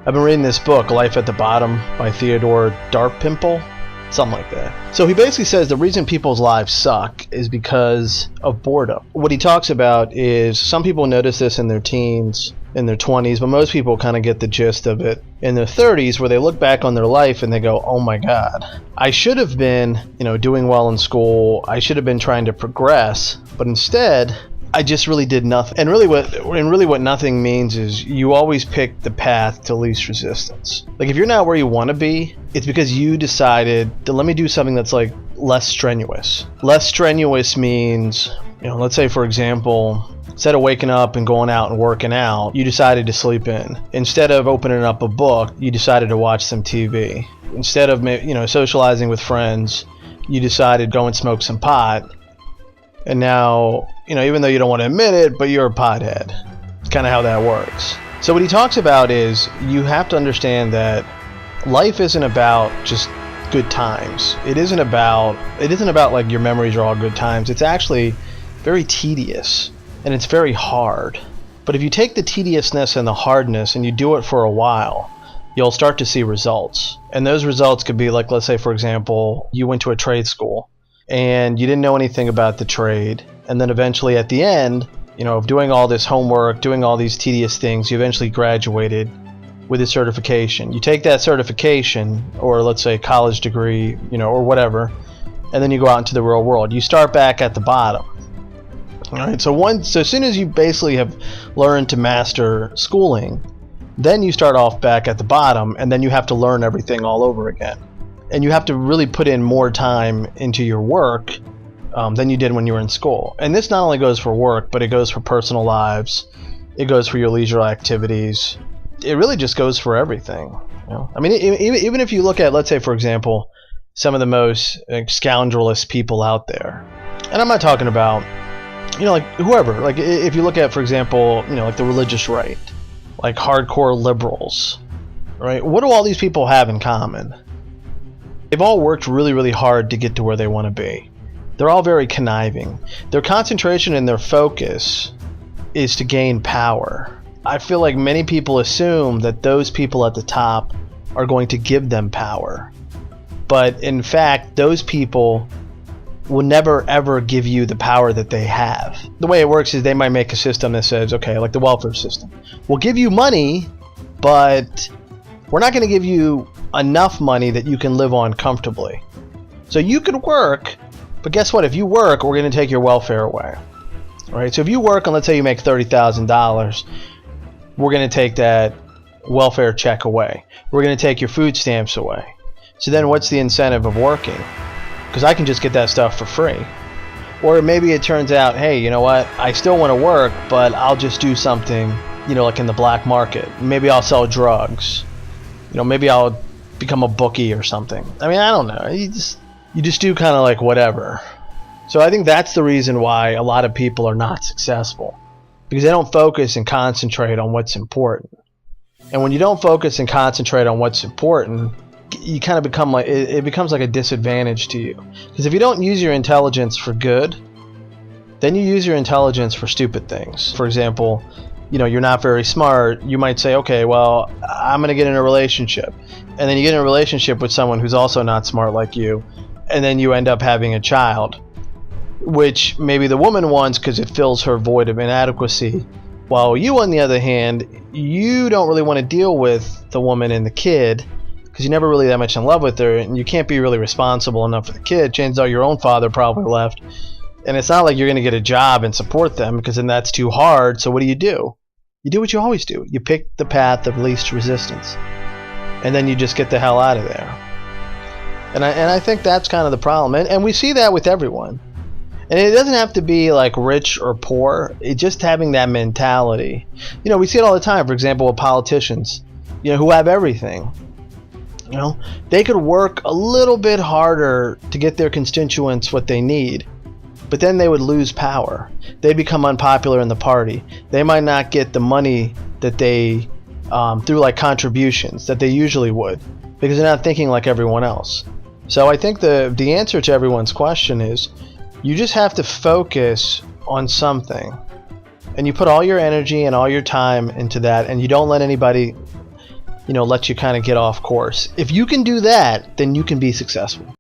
I've been reading this book, Life at the Bottom by Theodore Darpimple, something like that. So he basically says the reason people's lives suck is because of boredom. What he talks about is some people notice this in their teens, in their 20s, but most people kind of get the gist of it in their 30s, where they look back on their life and they go, oh my God, I should have been, doing well in school. I should have been trying to progress, but instead I just really did nothing. And really what nothing means is you always pick the path to least resistance. Like if you're not where you want to be, it's because you decided to let me do something that's like less strenuous. Less strenuous means, let's say for example, instead of waking up and going out and working out, you decided to sleep in. Instead of opening up a book, you decided to watch some TV. Instead of socializing with friends, you decided to go and smoke some pot. And now, even though you don't want to admit it, but you're a pothead. It's kind of how that works. So what he talks about is you have to understand that life isn't about just good times. It isn't about like your memories are all good times. It's actually very tedious and it's very hard. But if you take the tediousness and the hardness and you do it for a while, you'll start to see results. And those results could be like, let's say for example, you went to a trade school and you didn't know anything about the trade, and then eventually at the end, of doing all this homework, doing all these tedious things, you eventually graduated with a certification. You take that certification, or let's say college degree, or whatever, and then you go out into the real world. You start back at the bottom. All right, so as soon as you basically have learned to master schooling, then you start off back at the bottom, and then you have to learn everything all over again. And you have to really put in more time into your work than you did when you were in school. And this not only goes for work, but it goes for personal lives. It goes for your leisure activities. It really just goes for everything. I mean, even if you look at, let's say, for example, some of the most scoundrelous people out there. And I'm not talking about, like whoever. Like if you look at, for example, like the religious right, like hardcore liberals, right? What do all these people have in common? They've all worked really, really hard to get to where they want to be. They're all very conniving. Their concentration and their focus is to gain power. I feel like many people assume that those people at the top are going to give them power. But in fact, those people will never ever give you the power that they have. The way it works is they might make a system that says, okay, like the welfare system, we'll give you money, but we're not going to give you enough money that you can live on comfortably. So you could work, but guess what? If you work, we're going to take your welfare away. All right. So if you work and let's say you make $30,000, we're going to take that welfare check away. We're going to take your food stamps away. So then what's the incentive of working? Because I can just get that stuff for free. Or maybe it turns out, hey, you know what? I still want to work, but I'll just do something, like in the black market. Maybe I'll sell drugs. Maybe I'll become a bookie or something. I mean, I don't know. You just do kind of like whatever. So I think that's the reason why a lot of people are not successful, because they don't focus and concentrate on what's important. And when you don't focus and concentrate on what's important, you kind of become like, it becomes like a disadvantage to you. Because if you don't use your intelligence for good, then you use your intelligence for stupid things. For example, you're not very smart, you might say, okay, well, I'm going to get in a relationship. And then you get in a relationship with someone who's also not smart like you. And then you end up having a child, which maybe the woman wants because it fills her void of inadequacy. While you, on the other hand, you don't really want to deal with the woman and the kid because you're never really that much in love with her. And you can't be really responsible enough for the kid. Chances are your own father probably left. And it's not like you're going to get a job and support them, because then that's too hard. So what do? You do what you always do. You pick the path of least resistance. And then you just get the hell out of there. And I think that's kind of the problem. And we see that with everyone. And it doesn't have to be like rich or poor. It's just having that mentality. We see it all the time. For example, with politicians, who have everything. They could work a little bit harder to get their constituents what they need. But then they would lose power. They'd become unpopular in the party. They might not get the money that they, through like contributions, that they usually would, because they're not thinking like everyone else. So I think the answer to everyone's question is, you just have to focus on something. And you put all your energy and all your time into that, and you don't let anybody let you kind of get off course. If you can do that, then you can be successful.